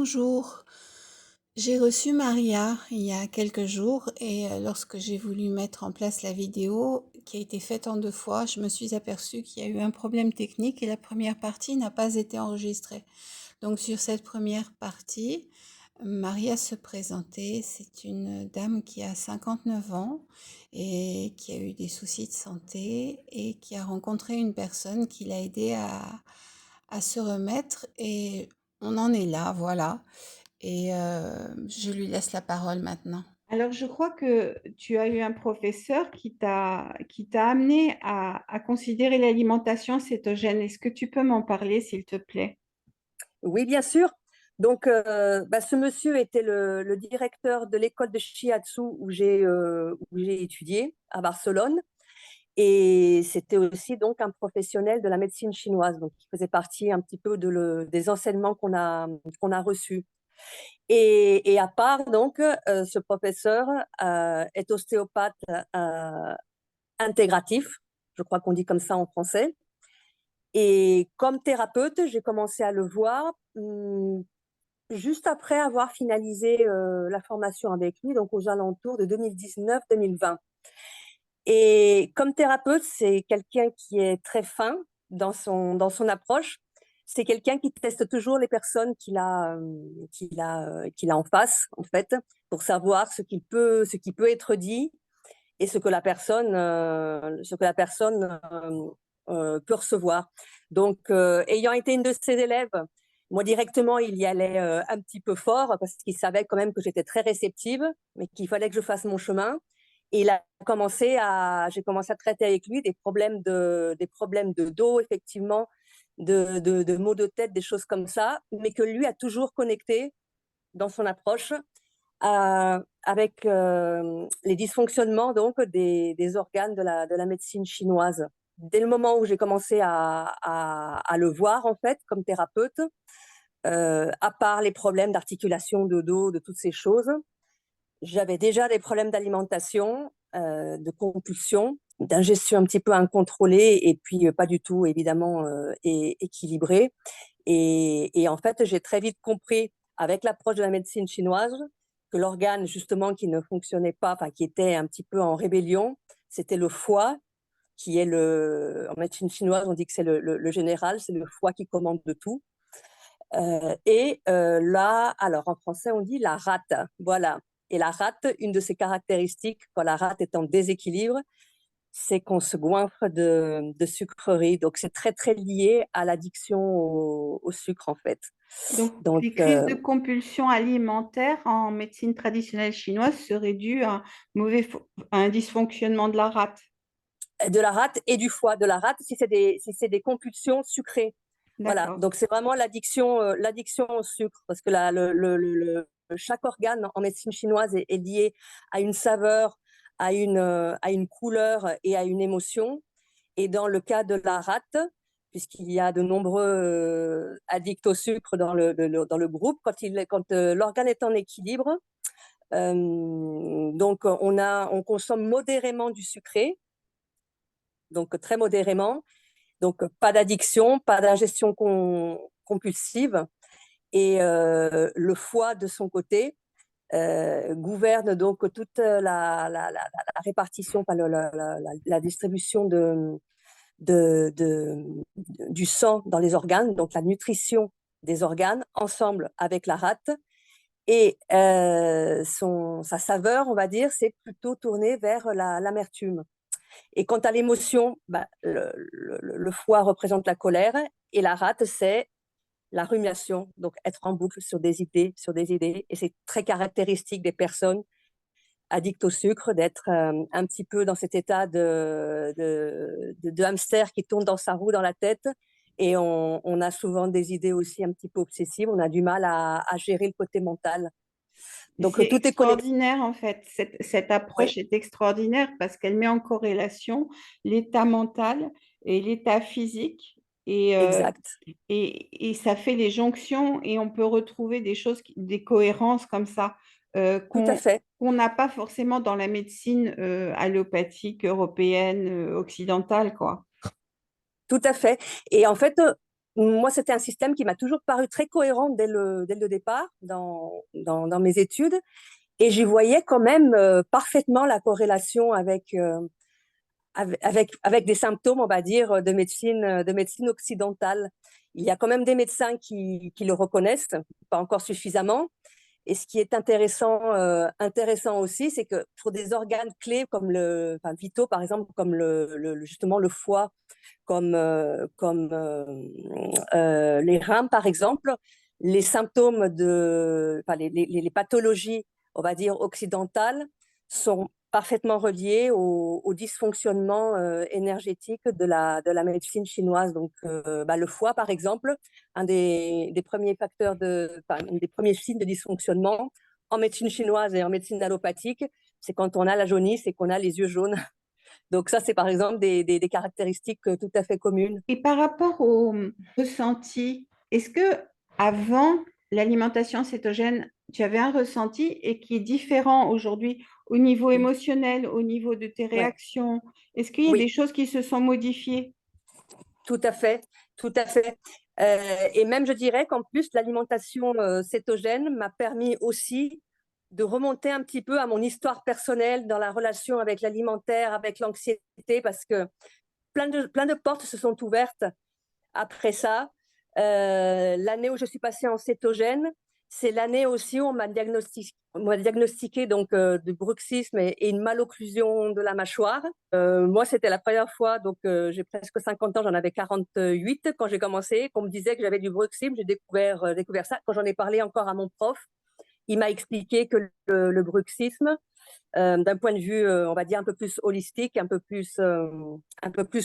Bonjour, j'ai reçu Maria il y a quelques jours et lorsque j'ai voulu mettre en place la vidéo qui a été faite en deux fois, je me suis aperçue qu'il y a eu un problème technique et la première partie n'a pas été enregistrée. Donc sur cette première partie, Maria se présentait, c'est une dame qui a 59 ans et qui a eu des soucis de santé et qui a rencontré une personne qui l'a aidée à se remettre et on en est là, voilà. Et je lui laisse la parole maintenant. Alors, je crois que tu as eu un professeur qui t'a amené à considérer l'alimentation cétogène. Est-ce que tu peux m'en parler, s'il te plaît? Oui, bien sûr. Donc, ce monsieur était le directeur de l'école de shiatsu où j'ai étudié à Barcelone. Et c'était aussi donc un professionnel de la médecine chinoise, donc qui faisait partie un petit peu des enseignements qu'on a reçus. Et à part, donc, ce professeur est ostéopathe intégratif, je crois qu'on dit comme ça en français. Et comme thérapeute, j'ai commencé à le voir juste après avoir finalisé la formation avec lui, donc aux alentours de 2019-2020. Et comme thérapeute, c'est quelqu'un qui est très fin dans son approche. C'est quelqu'un qui teste toujours les personnes qu'il a en face, en fait, pour savoir ce qui peut être dit et ce que la personne peut recevoir. Donc, ayant été une de ses élèves, moi directement, il y allait un petit peu fort parce qu'il savait quand même que j'étais très réceptive, mais qu'il fallait que je fasse mon chemin. Et j'ai commencé à traiter avec lui des problèmes de dos, effectivement, de maux de tête, des choses comme ça, mais que lui a toujours connecté dans son approche avec les dysfonctionnements donc des organes de la médecine chinoise. Dès le moment où j'ai commencé à le voir en fait comme thérapeute, à part les problèmes d'articulation, de dos, de toutes ces choses, j'avais déjà des problèmes d'alimentation, de compulsion, d'ingestion un petit peu incontrôlée et puis pas du tout évidemment équilibrée. Et en fait, j'ai très vite compris avec l'approche de la médecine chinoise que l'organe justement qui ne fonctionnait pas, enfin qui était un petit peu en rébellion, c'était le foie, qui est en médecine chinoise, on dit que c'est le général, c'est le foie qui commande de tout. Là, alors en français, on dit la rate. Voilà. Et la rate, une de ses caractéristiques, quand la rate est en déséquilibre, c'est qu'on se goinfre de sucreries. Donc, c'est très, très lié à l'addiction au sucre, en fait. Donc, Donc, les crises de compulsion alimentaire en médecine traditionnelle chinoise seraient dues à un dysfonctionnement de la rate. de la rate et du foie. De la rate, si c'est des compulsions sucrées. Voilà. D'accord. Donc, c'est vraiment l'addiction au sucre. Parce que chaque organe en médecine chinoise est lié à une saveur, à une couleur et à une émotion. Et dans le cas de la rate, puisqu'il y a de nombreux addicts au sucre dans le groupe, quand l'organe est en équilibre, donc on consomme modérément du sucré, donc très modérément, donc pas d'addiction, pas d'ingestion compulsive, et le foie de son côté gouverne donc toute la répartition, enfin, la distribution du sang dans les organes, donc la nutrition des organes, ensemble avec la rate. Et sa saveur, on va dire, c'est plutôt tourné vers l'amertume. Et quant à l'émotion, le foie représente la colère et la rate, c'est la rumination, donc être en boucle sur des idées, sur des idées. Et c'est très caractéristique des personnes addict au sucre, d'être un petit peu dans cet état de hamster qui tourne dans sa roue dans la tête. Et on a souvent des idées aussi un petit peu obsessives. On a du mal à gérer le côté mental. Donc, C'est tout est connecté. extraordinaire en fait. Cette Oui, approche est extraordinaire parce qu'elle met en corrélation l'état mental et l'état physique et, euh, exact. et ça fait les jonctions et on peut retrouver des choses, des cohérences comme ça Tout à fait. qu'on n'a pas forcément dans la médecine allopathique européenne, occidentale, quoi. Tout à fait. Et en fait, moi, c'était un système qui m'a toujours paru très cohérent dès le départ dans mes études. Et j'y voyais quand même parfaitement la corrélation avec des symptômes, on va dire, de médecine occidentale. Il y a quand même des médecins qui le reconnaissent, pas encore suffisamment. Et ce qui est intéressant aussi, c'est que pour des organes clés comme enfin, vitaux, par exemple, comme justement le foie, comme les reins, par exemple, les symptômes enfin, les pathologies, on va dire, occidentales sont parfaitement reliées au dysfonctionnement énergétique de la médecine chinoise. Donc, le foie, par exemple, un des premiers facteurs enfin, un des premiers signes de dysfonctionnement en médecine chinoise et en médecine allopathique, c'est quand on a la jaunisse et qu'on a les yeux jaunes. Donc ça, c'est par exemple des caractéristiques tout à fait communes. Et par rapport au ressenti, est-ce que avant l'alimentation cétogène, tu avais un ressenti et qui est différent aujourd'hui au niveau Oui, émotionnel, au niveau de tes ouais, réactions? Est-ce qu'il y a des oui, choses qui se sont modifiées? tout à fait, tout à fait. Et même, je dirais qu'en plus, l'alimentation cétogène m'a permis aussi de remonter un petit peu à mon histoire personnelle dans la relation avec l'alimentaire, avec l'anxiété, parce que plein de portes se sont ouvertes après ça. L'année où je suis passée en cétogène, c'est l'année aussi où on m'a diagnostiqué donc de bruxisme et une malocclusion de la mâchoire. Moi, c'était la première fois, donc j'ai presque 50 ans, j'en avais 48 quand j'ai commencé, qu'on me disait que j'avais du bruxisme. J'ai découvert ça quand j'en ai parlé encore à mon prof. Il m'a expliqué que le bruxisme, d'un point de vue, on va dire, un peu plus holistique, un peu plus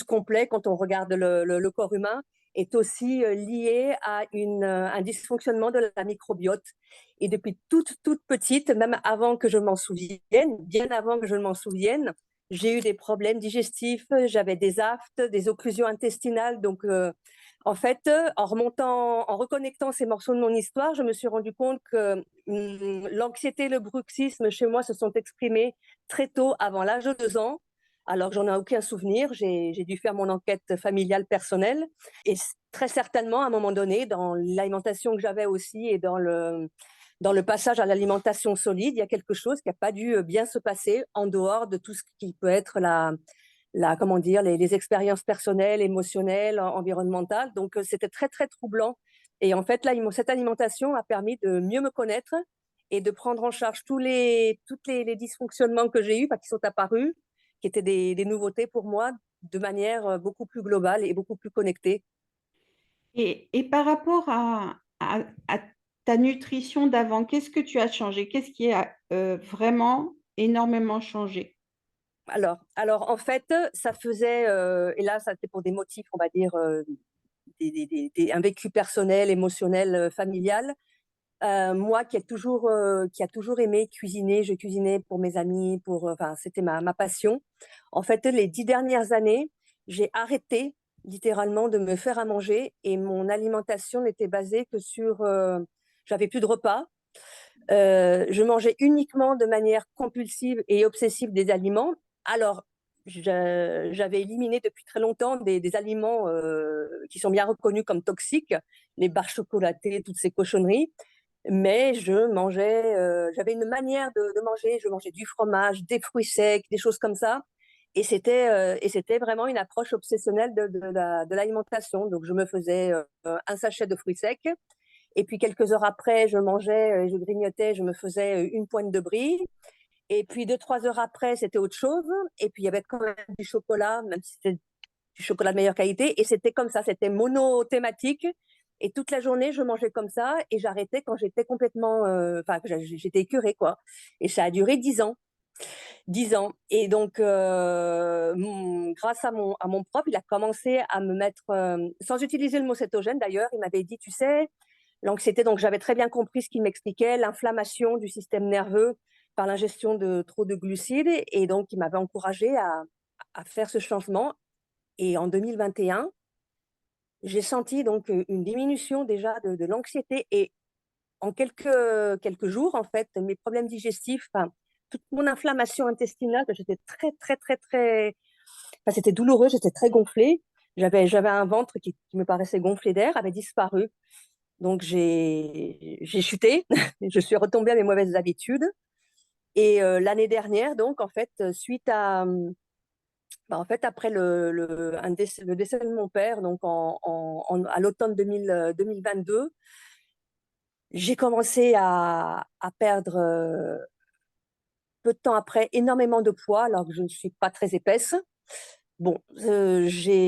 complet quand on regarde le corps humain, est aussi lié à un dysfonctionnement de la microbiote. Et depuis toute petite, même avant que je m'en souvienne, bien avant que je m'en souvienne, j'ai eu des problèmes digestifs, j'avais des aftes, des occlusions intestinales. Donc, en fait, en reconnectant ces morceaux de mon histoire, je me suis rendu compte que l'anxiété, le bruxisme chez moi se sont exprimés très tôt, avant l'âge de 2 ans. Alors, j'en ai aucun souvenir. J'ai dû faire mon enquête familiale personnelle. Et très certainement, à un moment donné, dans l'alimentation que j'avais aussi et dans le passage à l'alimentation solide, il y a quelque chose qui n'a pas dû bien se passer en dehors de tout ce qui peut être comment dire, les expériences personnelles, émotionnelles, environnementales. Donc, c'était très, très troublant. Et en fait, cette alimentation a permis de mieux me connaître et de prendre en charge tous les dysfonctionnements que j'ai eus, qui sont apparus, qui étaient des nouveautés pour moi, de manière beaucoup plus globale et beaucoup plus connectée. Et par rapport à ta nutrition d'avant, qu'est-ce que tu as changé? Qu'est-ce qui a vraiment énormément changé? En fait, ça faisait, et là, ça c'était pour des motifs, on va dire, un vécu personnel, émotionnel, familial. Moi qui a toujours aimé cuisiner, je cuisinais pour mes amis, enfin, c'était ma passion. En fait, les 10 dernières années, j'ai arrêté littéralement de me faire à manger et mon alimentation n'était basée que sur, j'avais plus de repas. Je mangeais uniquement de manière compulsive et obsessive des aliments. Alors, j'avais éliminé depuis très longtemps des aliments qui sont bien reconnus comme toxiques, les barres chocolatées, toutes ces cochonneries. Mais j'avais une manière de manger. Je mangeais du fromage, des fruits secs, des choses comme ça. Et c'était vraiment une approche obsessionnelle de l'alimentation. Donc, je me faisais un sachet de fruits secs. Et puis, quelques heures après, je mangeais, je grignotais, je me faisais une pointe de brie. Et puis, 2, 3 heures après, c'était autre chose. Et puis, il y avait quand même du chocolat, même si c'était du chocolat de meilleure qualité. Et c'était comme ça, c'était monothématique. Et toute la journée, je mangeais comme ça. Et j'arrêtais quand j'étais complètement. Enfin, j'étais écœurée, quoi. Et ça a duré 10 ans. 10 ans. Et donc, grâce à mon prof, il a commencé à me mettre, sans utiliser le mot cétogène d'ailleurs, il m'avait dit, tu sais, l'anxiété, donc j'avais très bien compris ce qu'il m'expliquait, l'inflammation du système nerveux par l'ingestion de trop de glucides. Et donc, il m'avait encouragé à faire ce changement. Et en 2021, j'ai senti donc une diminution déjà de l'anxiété. Et en quelques jours, en fait, mes problèmes digestifs, enfin, toute mon inflammation intestinale, j'étais très, très, très, très. Enfin, c'était douloureux, j'étais très gonflée. J'avais un ventre qui me paraissait gonflé d'air, avait disparu. Donc, j'ai chuté, je suis retombée à mes mauvaises habitudes. Et l'année dernière, donc, en fait, suite à, en fait, après le décès de mon père, donc à l'automne 2022, j'ai commencé à perdre, peu de temps après, énormément de poids, alors que je ne suis pas très épaisse. Bon, j'étais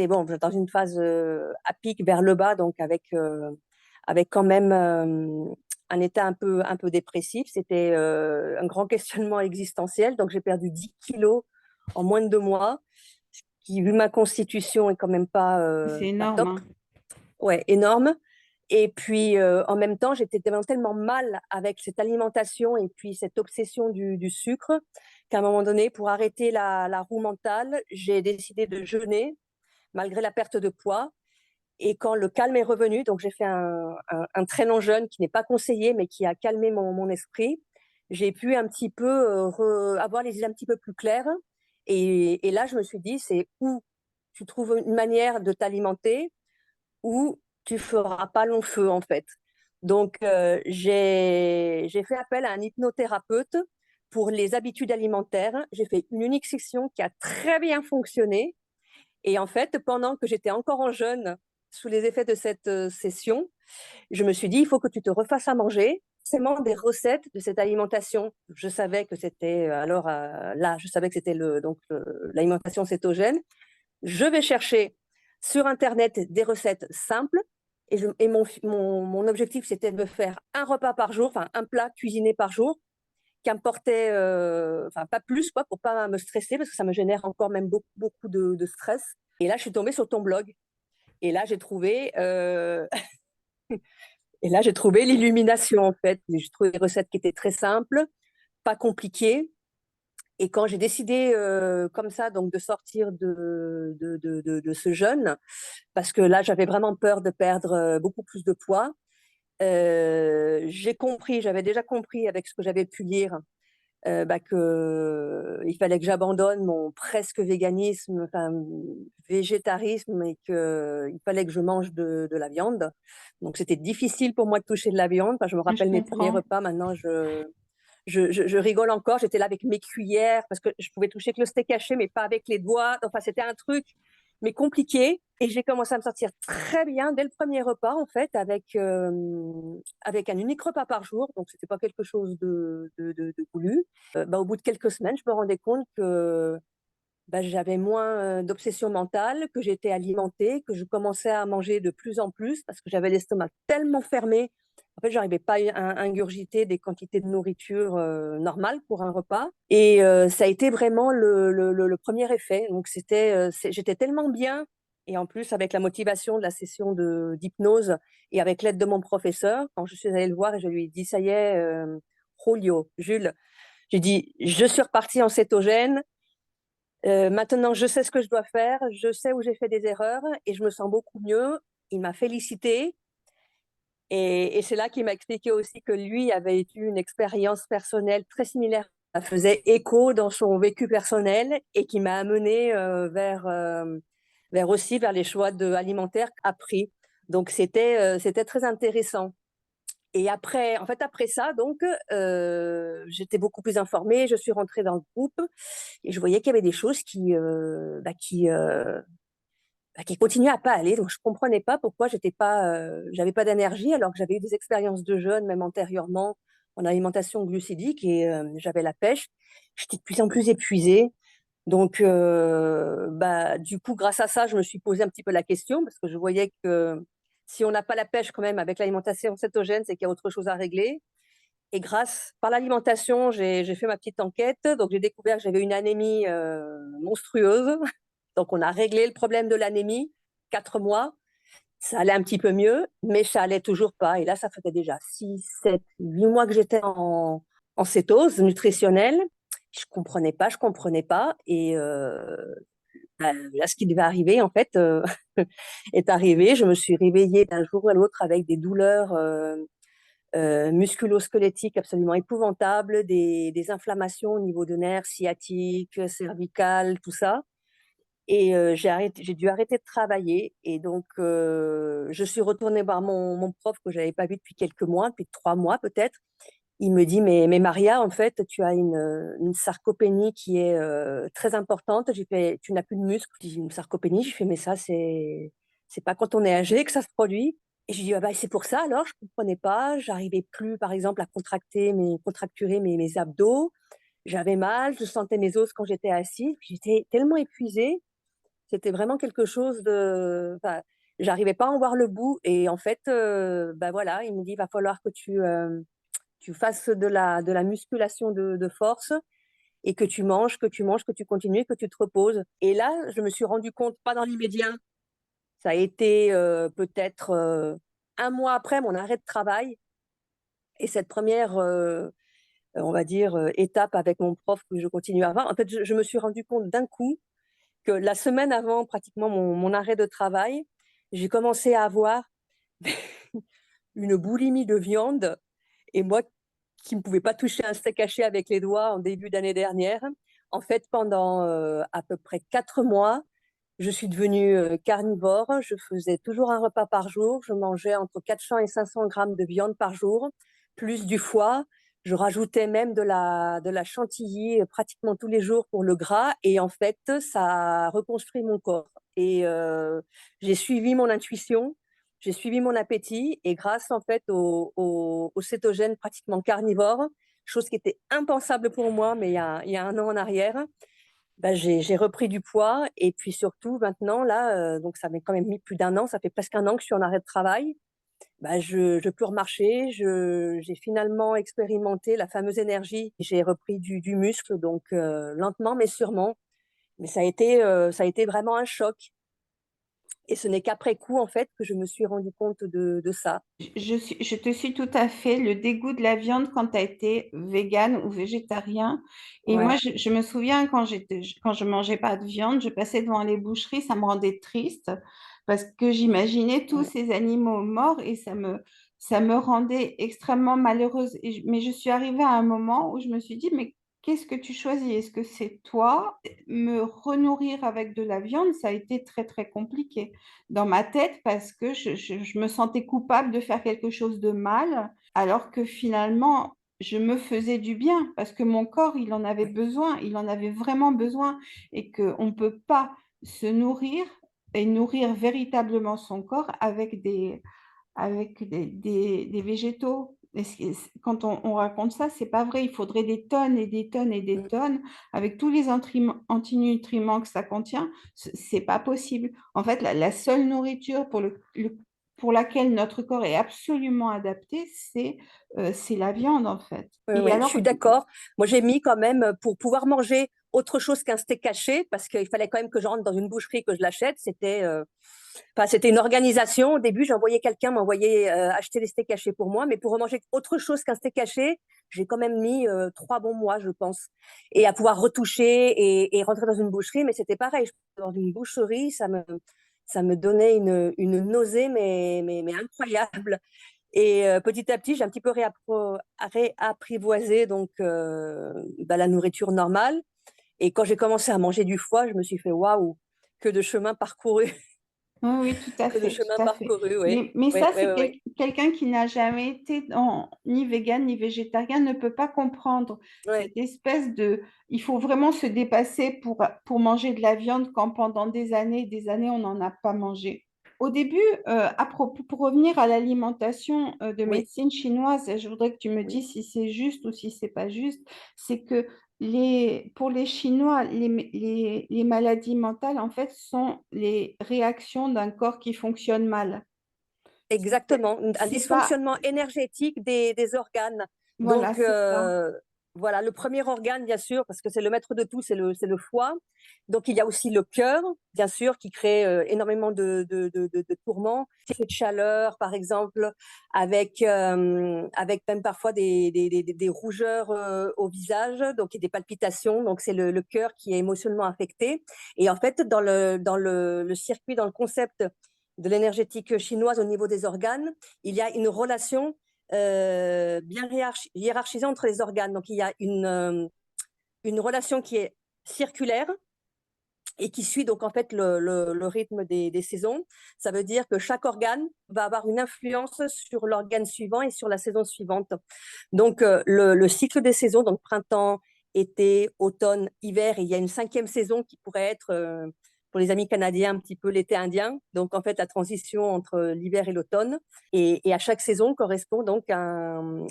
bon, dans une phase à pic vers le bas, donc avec quand même un état un peu dépressif. C'était un grand questionnement existentiel. Donc, j'ai perdu 10 kilos en moins de 2 mois, ce qui, vu ma constitution, est quand même C'est pas énorme, top. hein. Ouais, énorme. Et puis, en même temps, j'étais tellement mal avec cette alimentation et puis cette obsession du sucre qu'à un moment donné, pour arrêter la roue mentale, j'ai décidé de jeûner malgré la perte de poids. Et quand le calme est revenu, donc j'ai fait un très long jeûne qui n'est pas conseillé, mais qui a calmé mon esprit, j'ai pu un petit peu avoir les idées un petit peu plus claires. Et là, je me suis dit, c'est où tu trouves une manière de t'alimenter où tu feras pas long feu, en fait. Donc, j'ai fait appel à un hypnothérapeute pour les habitudes alimentaires. J'ai fait une unique session qui a très bien fonctionné. Et en fait, pendant que j'étais encore en jeûne, sous les effets de cette session, je me suis dit, il faut que tu te refasses à manger, forcément des recettes de cette alimentation. Je savais que c'était, là, je savais que c'était l'alimentation cétogène. Je vais chercher sur Internet des recettes simples. Et mon objectif, c'était de me faire un repas par jour, enfin un plat cuisiné par jour, qui importait, enfin pas plus, quoi, pour pas me stresser, parce que ça me génère encore même beaucoup de stress. Et là, je suis tombée sur ton blog. Et là, j'ai trouvé, et là, j'ai trouvé l'illumination, en fait. J'ai trouvé des recettes qui étaient très simples, pas compliquées. Et quand j'ai décidé comme ça donc de sortir de ce jeûne, parce que là j'avais vraiment peur de perdre beaucoup plus de poids, j'avais déjà compris avec ce que j'avais pu lire qu'il fallait que j'abandonne mon presque véganisme, enfin végétarisme, et qu'il fallait que je mange de la viande. Donc c'était difficile pour moi de toucher de la viande. Enfin, je me Je rappelle mes premiers comprends. repas, maintenant je rigole encore. J'étais là avec mes cuillères parce que je pouvais toucher que le steak haché, mais pas avec les doigts. Enfin, c'était un truc, mais compliqué. Et j'ai commencé à me sentir très bien dès le premier repas, en fait, avec un unique repas par jour. Donc, c'était pas quelque chose de voulu. Au bout de quelques semaines, je me rendais compte que j'avais moins d'obsession mentale, que j'étais alimentée, que je commençais à manger de plus en plus parce que j'avais l'estomac tellement fermé. En fait, j'arrivais pas à ingurgiter des quantités de nourriture normales pour un repas. Et ça a été vraiment le premier effet. Donc, j'étais tellement bien. Et en plus, avec la motivation de la session d'hypnose et avec l'aide de mon professeur, quand je suis allée le voir et je lui ai dit, ça y est, Julio, Jules, j'ai dit, je suis repartie en cétogène. Maintenant, je sais ce que je dois faire, je sais où j'ai fait des erreurs et je me sens beaucoup mieux. Il m'a félicité et c'est là qu'il m'a expliqué aussi que lui avait eu une expérience personnelle très similaire. Ça faisait écho dans son vécu personnel et qui m'a amené vers les choix alimentaires appris. Donc, c'était très intéressant. Et après ça, donc, j'étais beaucoup plus informée. Je suis rentrée dans le groupe et je voyais qu'il y avait des choses qui continuaient à pas aller. Donc, je comprenais pas pourquoi j'avais pas d'énergie alors que j'avais eu des expériences de jeûne, même antérieurement, en alimentation glucidique et j'avais la pêche. J'étais de plus en plus épuisée. Donc, du coup, grâce à ça, je me suis posé un petit peu la question parce que je voyais que si on n'a pas la pêche quand même avec l'alimentation cétogène, c'est qu'il y a autre chose à régler. Et par l'alimentation, j'ai fait ma petite enquête. Donc, j'ai découvert que j'avais une anémie monstrueuse. Donc, on a réglé le problème de l'anémie, 4 mois. Ça allait un petit peu mieux, mais ça allait toujours pas. Et là, ça faisait déjà 6, 7, 8 mois que j'étais en cétose nutritionnelle. Je comprenais pas. Et là, ce qui devait arriver, en fait, est arrivé. Je me suis réveillée d'un jour à l'autre avec des douleurs musculo-squelettiques absolument épouvantables, des inflammations au niveau de nerfs sciatiques, cervicales, tout ça. Et j'ai dû arrêter de travailler. Et donc, je suis retournée voir mon prof que je n'avais pas vu depuis quelques mois, depuis 3 mois peut-être. Il me dit, mais Maria, en fait, tu as une sarcopénie qui est très importante. J'ai fait, tu n'as plus de muscles. J'ai dit, une sarcopénie. Je fais, mais ça, c'est pas quand on est âgé que ça se produit. Et je dis, ah bah, c'est pour ça alors, je comprenais pas. J'arrivais plus, par exemple, à contracturer mes abdos. J'avais mal, je sentais mes os quand j'étais assise. Puis j'étais tellement épuisée. C'était vraiment quelque chose de. Enfin, j'arrivais pas à en voir le bout. Et en fait, bah voilà, il me dit, il va falloir que tu fasses de la musculation de force et que tu manges, que tu continues, que tu te reposes. Et là, je me suis rendu compte, pas dans l'immédiat, ça a été peut-être 1 mois après mon arrêt de travail. Et cette première, on va dire, étape avec mon prof que je continue à avoir, en fait, je me suis rendu compte d'un coup que la semaine avant pratiquement mon arrêt de travail, j'ai commencé à avoir une boulimie de viande. Et moi, qui ne pouvais pas toucher un steak haché avec les doigts en début d'année dernière, en fait, pendant à peu près 4 mois, je suis devenue carnivore. Je faisais toujours un repas par jour. Je mangeais entre 400 et 500 grammes de viande par jour, plus du foie. Je rajoutais même de la chantilly pratiquement tous les jours pour le gras. Et en fait, ça a reconstruit mon corps. Et j'ai suivi mon intuition, j'ai suivi mon appétit. Et grâce en fait au cétogène pratiquement carnivore, chose qui était impensable pour moi, mais il y a 1 an en arrière, bah, j'ai repris du poids. Et puis surtout maintenant, là, donc ça m'est quand même mis plus d'1 an, ça fait presque 1 an que je suis en arrêt de travail. Bah, je peux remarcher, j'ai finalement expérimenté la fameuse énergie. J'ai repris du muscle, donc lentement mais sûrement. Mais ça a été vraiment un choc. Et ce n'est qu'après coup, en fait, que je me suis rendu compte de ça. Je te suis tout à fait. Le dégoût de la viande quand tu as été végane ou végétarien. Et moi, Ouais, je me souviens quand je mangeais pas de viande, je passais devant les boucheries, ça me rendait triste parce que j'imaginais tous ouais. ces animaux morts et ça me rendait extrêmement malheureuse. Mais je suis arrivée à un moment où je me suis dit, mais qu'est-ce que tu choisis? Est-ce que c'est toi? Me renourrir avec de la viande, ça a été très, très compliqué dans ma tête parce que je me sentais coupable de faire quelque chose de mal, alors que finalement, je me faisais du bien parce que mon corps, il en avait besoin, il en avait vraiment besoin et qu'on ne peut pas se nourrir et nourrir véritablement son corps avec des végétaux. Quand on raconte ça, c'est pas vrai. Il faudrait des tonnes et des tonnes et des Mm. tonnes avec tous les antinutriments que ça contient. C'est pas possible. En fait, la seule nourriture pour laquelle notre corps est absolument adapté, c'est la viande, en fait. Oui, Et oui, je alors, suis d'accord. Moi, j'ai mis quand même pour pouvoir manger autre chose qu'un steak haché, parce qu'il fallait quand même que je rentre dans une boucherie, que je l'achète. C'était une organisation. Au début, j'envoyais quelqu'un m'envoyer acheter des steaks hachés pour moi, mais pour manger autre chose qu'un steak haché, j'ai quand même mis 3 bons mois, je pense, et à pouvoir retoucher et rentrer dans une boucherie. Mais c'était pareil. Dans une boucherie, ça me donnait une nausée, mais incroyable. Et petit à petit, j'ai un petit peu réapprivoisé donc bah, la nourriture normale. Et quand j'ai commencé à manger du foie, je me suis fait waouh, que de chemin parcouru, oui, oui, tout à que de fait, chemin tout à fait. parcouru, oui, Mais oui, ça, oui, c'est oui, quelqu'un qui n'a jamais été ni vegan ni végétarien ne peut pas comprendre oui. cette espèce de... Il faut vraiment se dépasser pour manger de la viande quand pendant des années, on n'en a pas mangé. Au début, à propos, pour revenir à l'alimentation de Oui, médecine chinoise, je voudrais que tu me oui, dises si c'est juste ou si c'est pas juste, c'est que pour les Chinois, les maladies mentales, en fait, sont les réactions d'un corps qui fonctionne mal. exactement. Un C'est pas... dysfonctionnement énergétique des organes. Voilà, Donc, c'est ça. voilà, le premier organe, bien sûr, parce que c'est le maître de tout, c'est le foie. Donc, il y a aussi le cœur, bien sûr, qui crée énormément de tourments. Cette chaleur, par exemple, avec même parfois des rougeurs au visage, donc et des palpitations. Donc, c'est le cœur qui est émotionnellement affecté. Et en fait, dans le circuit, dans le concept de l'énergétique chinoise au niveau des organes, il y a une relation bien hiérarchisée entre les organes. Donc, il y a une relation qui est circulaire et qui suit donc en fait le rythme des saisons. Ça veut dire que chaque organe va avoir une influence sur l'organe suivant et sur la saison suivante. Donc le cycle des saisons, donc printemps, été, automne, hiver, et il y a une 5e saison qui pourrait être, pour les amis canadiens, un petit peu l'été indien. Donc en fait la transition entre l'hiver et l'automne. Et à chaque saison correspond donc un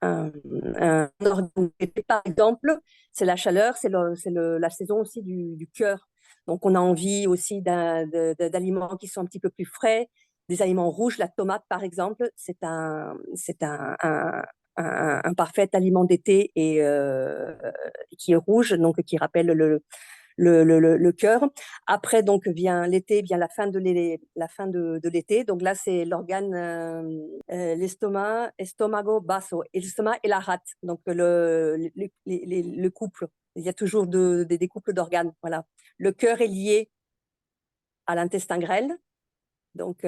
ordre. Par exemple, c'est la chaleur, c'est la saison aussi du cœur. Donc, on a envie aussi d'aliments qui sont un petit peu plus frais, des aliments rouges. La tomate, par exemple, c'est un parfait aliment d'été et qui est rouge, donc qui rappelle le cœur. Après, donc, vient l'été, vient la fin de l'été. Donc là, c'est l'organe, l'estomac, estomago basso, et l'estomac et la rate. Donc, le couple. Il y a toujours des couples d'organes. Voilà. Le cœur est lié à l'intestin grêle. Donc,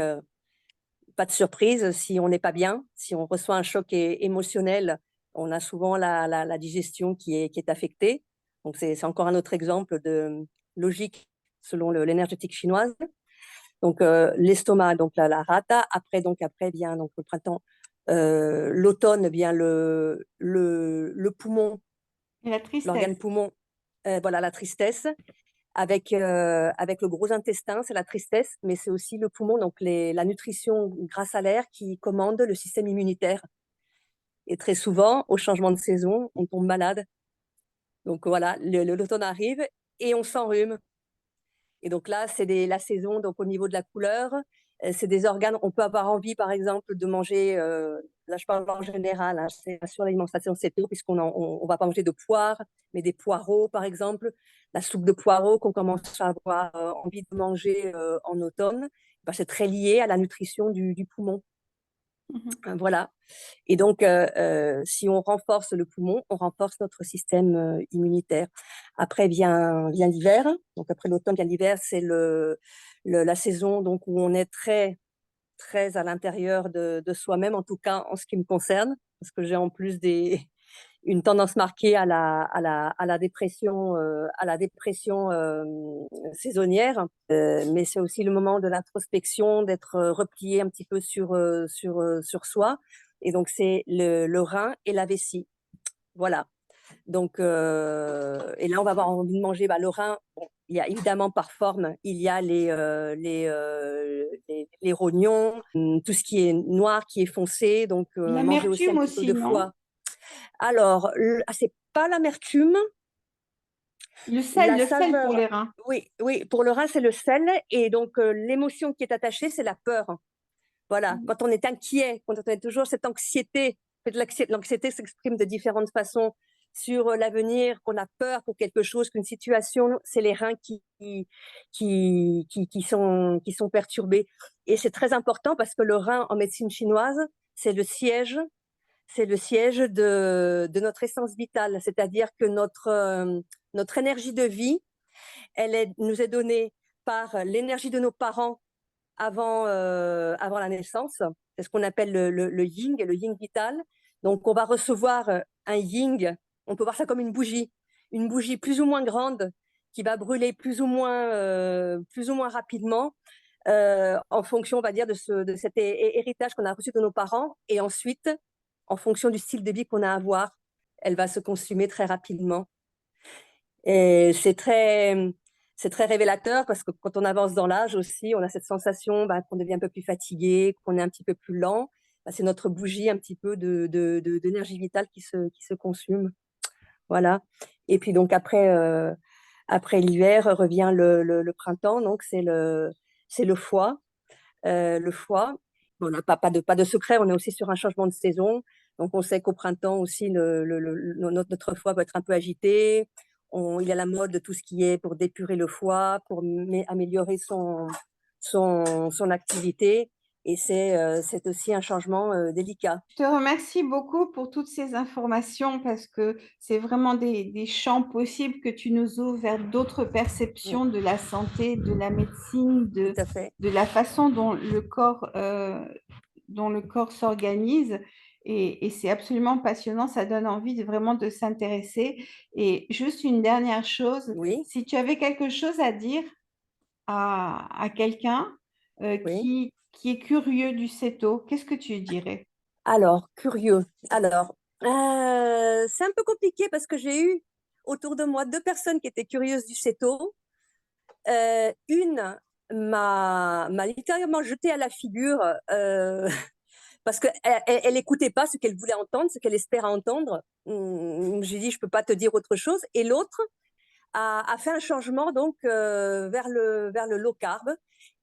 pas de surprise si on n'est pas bien, si on reçoit un choc émotionnel, on a souvent la digestion qui est affectée. Donc, c'est encore un autre exemple de logique selon l'énergétique chinoise. Donc, l'estomac, donc la rata. Après vient donc, le printemps, l'automne vient le poumon, Et la tristesse. l'organe poumon, voilà, la tristesse. Avec le gros intestin, c'est la tristesse, mais c'est aussi le poumon, donc la nutrition grâce à l'air qui commande le système immunitaire. Et très souvent, au changement de saison, on tombe malade. Donc voilà, l'automne arrive et on s'enrhume. Et donc là, c'est la saison, donc au niveau de la couleur, c'est des organes. On peut avoir envie, par exemple, de manger, là je parle en général, hein, c'est sur l'alimentation, c'est tout, puisqu'on on va pas manger de poires, mais des poireaux, par exemple. La soupe de poireaux qu'on commence à avoir envie de manger en automne, ben, c'est très lié à la nutrition du poumon. Voilà. Et donc, si on renforce le poumon, on renforce notre système immunitaire. Après vient l'hiver. Donc, après l'automne, vient l'hiver. C'est la saison donc, où on est très, très à l'intérieur de soi-même, en tout cas en ce qui me concerne, parce que j'ai en plus une tendance marquée à la dépression, saisonnière. Mais c'est aussi le moment de l'introspection, d'être replié un petit peu sur soi. Et donc, c'est le rein et la vessie. Voilà. Donc, et là, on va avoir envie de manger le rein. Bon, il y a évidemment par forme, il y a les rognons, tout ce qui est noir, qui est foncé. Donc, manger aussi un petit peu de foie. Alors, c'est pas l'amertume. Le sel pour les reins. Oui, pour le rein, c'est le sel. Et donc, l'émotion qui est attachée, c'est la peur. Voilà, quand on est inquiet, quand on a toujours cette anxiété, l'anxiété s'exprime de différentes façons sur l'avenir, qu'on a peur pour quelque chose, qu'une situation, c'est les reins qui sont perturbés. Et c'est très important parce que le rein, en médecine chinoise, c'est le siège de notre essence vitale, c'est-à-dire que notre énergie de vie, nous est donnée par l'énergie de nos parents avant la naissance. C'est ce qu'on appelle le yin, le yin vital. Donc, on va recevoir un yin, on peut voir ça comme une bougie plus ou moins grande qui va brûler plus ou moins rapidement en fonction, on va dire, de cet héritage qu'on a reçu de nos parents. Et ensuite, en fonction du style de vie qu'on a à avoir, elle va se consumer très rapidement. Et c'est très révélateur parce que quand on avance dans l'âge aussi, on a cette sensation qu'on devient un peu plus fatigué, qu'on est un petit peu plus lent. C'est notre bougie un petit peu d'énergie vitale qui se consume. Voilà. Et puis donc après l'hiver revient le printemps, donc c'est le foie. Le foie, on n'a pas de secret, on est aussi sur un changement de saison. Donc on sait qu'au printemps aussi, notre foie peut être un peu agité. Il y a la mode de tout ce qui est pour dépurer le foie, pour améliorer son activité. Et c'est aussi un changement délicat. Je te remercie beaucoup pour toutes ces informations parce que c'est vraiment des champs possibles que tu nous ouvres vers d'autres perceptions de la santé, de la médecine, Tout à fait. de la façon dont le corps s'organise. et c'est absolument passionnant. Ça donne envie vraiment de s'intéresser. Et juste une dernière chose, Oui, si tu avais quelque chose à dire à quelqu'un oui. qui est curieux du CETO, qu'est-ce que tu dirais? Alors, curieux. Alors, c'est un peu compliqué parce que j'ai eu autour de moi deux personnes qui étaient curieuses du CETO. Une m'a littéralement jeté à la figure parce qu'elle elle écoutait pas ce qu'elle voulait entendre, ce qu'elle espérait entendre. J'ai dit, je peux pas te dire autre chose. Et l'autre a fait un changement donc vers le low carb.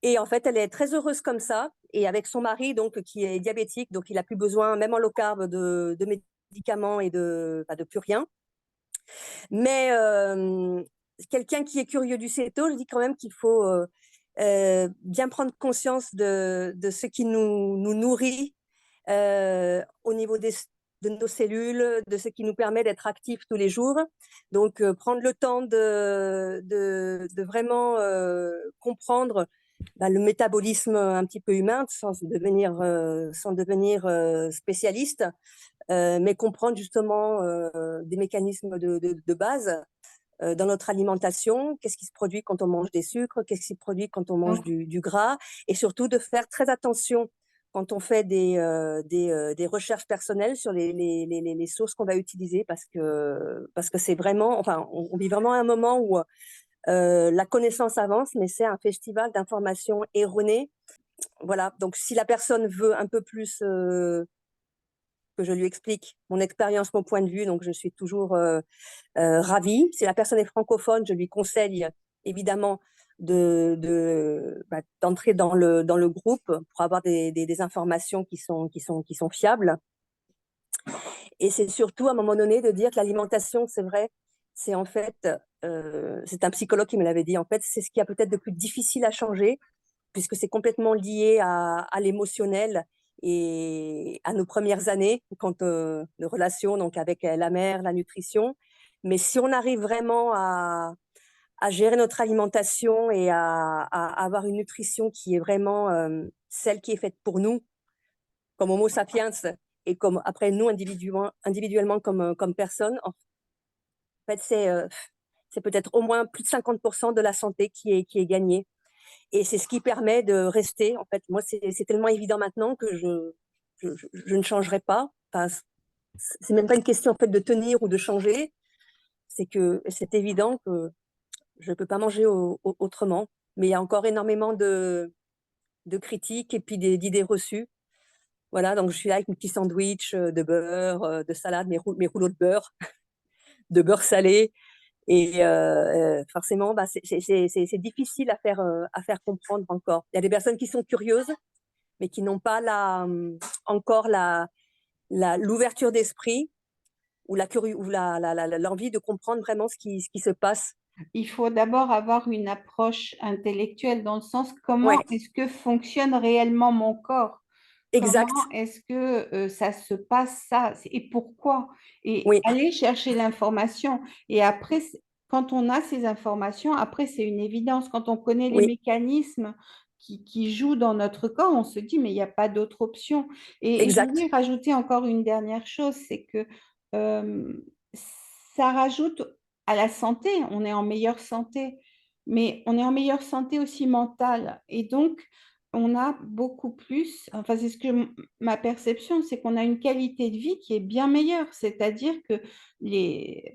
Et en fait, elle est très heureuse comme ça. Et avec son mari, donc, qui est diabétique, donc il n'a plus besoin, même en low carb, de médicaments et de plus rien. Mais quelqu'un qui est curieux du céto, je dis quand même qu'il faut bien prendre conscience de ce qui nous nourrit au niveau de nos cellules, de ce qui nous permet d'être actifs tous les jours. Donc, prendre le temps de vraiment comprendre le métabolisme un petit peu humain sans devenir spécialiste, mais comprendre justement des mécanismes de base dans notre alimentation, qu'est-ce qui se produit quand on mange des sucres, qu'est-ce qui se produit quand on mange Donc, du gras, et surtout de faire très attention quand on fait des recherches personnelles sur les sources qu'on va utiliser, parce que c'est vraiment, enfin, on vit vraiment un moment où la connaissance avance, mais c'est un festival d'informations erronées. Voilà, donc si la personne veut un peu plus que je lui explique mon expérience, mon point de vue, donc je suis toujours ravie. Si la personne est francophone, je lui conseille évidemment d'entrer dans le groupe pour avoir des informations qui sont fiables. Et c'est surtout à un moment donné de dire que l'alimentation, c'est vrai, c'est en fait, c'est un psychologue qui me l'avait dit, en fait, c'est ce qui a peut-être de plus difficile à changer, puisque c'est complètement lié à l'émotionnel et à nos premières années quand de relations donc avec la mère, la nutrition. Mais si on arrive vraiment à gérer notre alimentation et à avoir une nutrition qui est vraiment celle qui est faite pour nous, comme Homo sapiens, et comme après nous individuellement comme personne, en fait, c'est peut-être au moins plus de 50% de la santé qui est gagnée. Et c'est ce qui permet de rester. En fait, moi, c'est tellement évident maintenant que je ne changerai pas. Enfin, c'est même pas une question en fait de tenir ou de changer. C'est que c'est évident que je ne peux pas manger autrement. Mais il y a encore énormément de critiques et puis d'idées reçues. Voilà, donc je suis là avec mes petits sandwichs de beurre, de salade, mes rouleaux de beurre salé. Et forcément, c'est difficile à faire comprendre encore. Il y a des personnes qui sont curieuses, mais qui n'ont pas encore l'ouverture d'esprit ou l'envie de comprendre vraiment ce qui se passe. il faut d'abord avoir une approche intellectuelle dans le sens comment Ouais, est-ce que fonctionne réellement mon corps? Comment exact. est-ce que ça se passe ça et pourquoi? Et Oui, aller chercher l'information. Et après, quand on a ces informations, après, c'est une évidence. Quand on connaît les oui, mécanismes qui jouent dans notre corps, on se dit, mais il n'y a pas d'autre option. Et je exact. voulais rajouter encore une dernière chose, c'est que euh, ça rajoute à la santé. On est en meilleure santé, mais on est en meilleure santé aussi mentale. Et donc, on a beaucoup plus, enfin c'est ce que ma perception, c'est qu'on a une qualité de vie qui est bien meilleure. C'est-à-dire que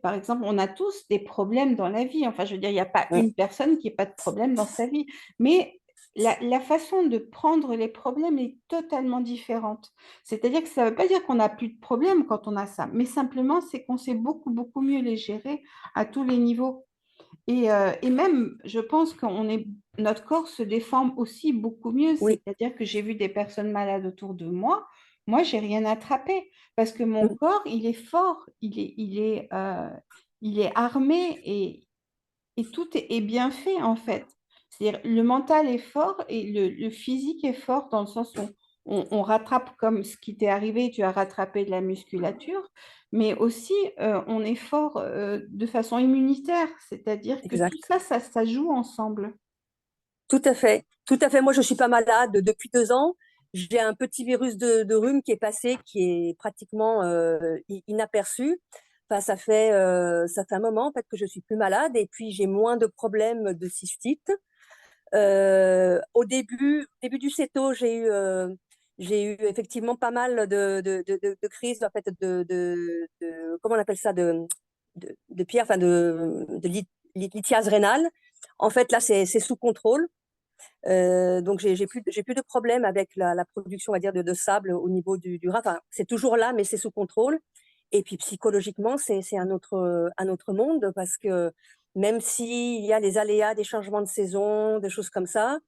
par exemple, on a tous des problèmes dans la vie. Enfin, je veux dire, il n'y a pas Mm. une personne qui n'ait pas de problème dans sa vie. Mais la façon de prendre les problèmes est totalement différente. C'est-à-dire que ça ne veut pas dire qu'on n'a plus de problèmes quand on a ça, mais simplement c'est qu'on sait beaucoup, beaucoup mieux les gérer à tous les niveaux. Et même, je pense notre corps se déforme aussi beaucoup mieux. Oui. C'est-à-dire que j'ai vu des personnes malades autour de moi. Moi, j'ai rien attrapé parce que mon Mm. corps, il est fort, il est armé et tout est bien fait en fait. C'est-à-dire le mental est fort et le physique est fort dans le sens où on rattrape comme ce qui t'est arrivé, tu as rattrapé de la musculature, mais aussi on est fort de façon immunitaire, c'est-à-dire que tout Exact. ça, ça joue ensemble. Tout à fait. Tout à fait. Moi, je suis pas malade depuis 2 ans. j'ai un petit virus de rhume qui est passé, qui est pratiquement inaperçu. Enfin, ça fait un moment en fait que je suis plus malade et puis j'ai moins de problèmes de cystite. Au début du CETO, j'ai eu effectivement pas mal de crises en fait comment on appelle ça de pierre, enfin de lithiase rénale. En fait, là, c'est sous contrôle. Donc, j'ai plus de problème avec la production, on va dire, de sable au niveau du rein. Enfin, c'est toujours là, mais c'est sous contrôle. Et puis, psychologiquement, c'est un autre monde parce que même s'il y a les aléas des changements de saison, des choses comme ça,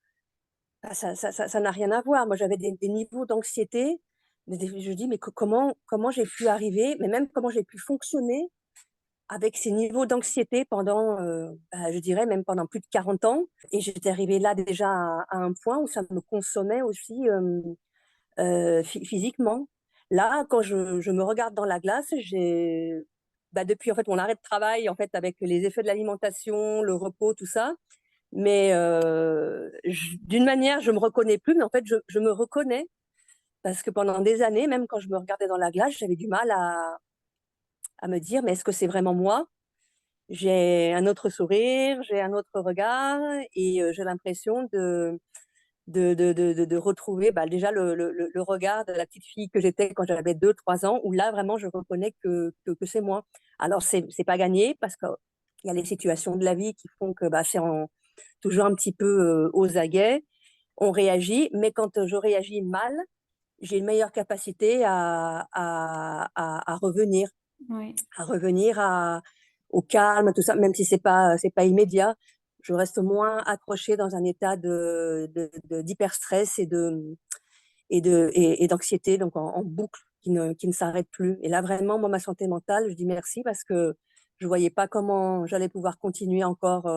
bah, ça n'a rien à voir. Moi, j'avais des niveaux d'anxiété. Je dis, mais comment j'ai pu arriver, mais même comment j'ai pu fonctionner avec ces niveaux d'anxiété pendant, bah, je dirais même pendant plus de 40 ans. Et j'étais arrivée là déjà à un point où ça me consommait aussi physiquement. Là, quand je me regarde dans la glace, bah, depuis en fait mon arrêt de travail, en fait, avec les effets de l'alimentation, le repos, tout ça, mais d'une manière, je me reconnais plus, mais en fait, je me reconnais parce que pendant des années, même quand je me regardais dans la glace, j'avais du mal à me dire, mais est-ce que c'est vraiment moi? J'ai un autre sourire, j'ai un autre regard et j'ai l'impression de retrouver bah, déjà le regard de la petite fille que j'étais quand j'avais 2, 3 ans, où là, vraiment, je reconnais que c'est moi. Alors, c'est pas gagné parce qu'il y a les situations de la vie qui font que bah, toujours un petit peu aux aguets. On réagit, mais quand je réagis mal, j'ai une meilleure capacité à revenir, Oui. à revenir au calme, tout ça, même si c'est pas immédiat. Je reste moins accrochée dans un état d'hyperstress et d'anxiété, donc en boucle qui ne s'arrête plus. Et là, vraiment, moi, ma santé mentale, je dis merci parce que je ne voyais pas comment j'allais pouvoir continuer encore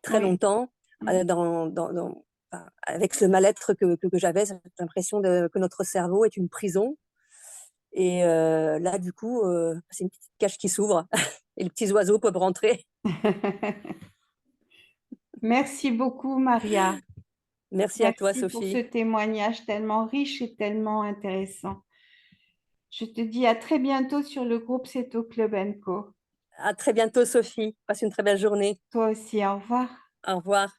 très Oui. longtemps Oui. enfin, avec ce mal-être que j'avais, cette impression que notre cerveau est une prison. Et là, du coup, c'est une petite cage qui s'ouvre et les petits oiseaux peuvent rentrer. Merci beaucoup, Maria. Merci à toi, Merci pour ce Sophie. témoignage tellement riche et tellement intéressant. Je te dis à très bientôt sur le groupe Ceto Club Co. À très bientôt, Sophie. Passe une très belle journée. Toi aussi, au revoir. Au revoir.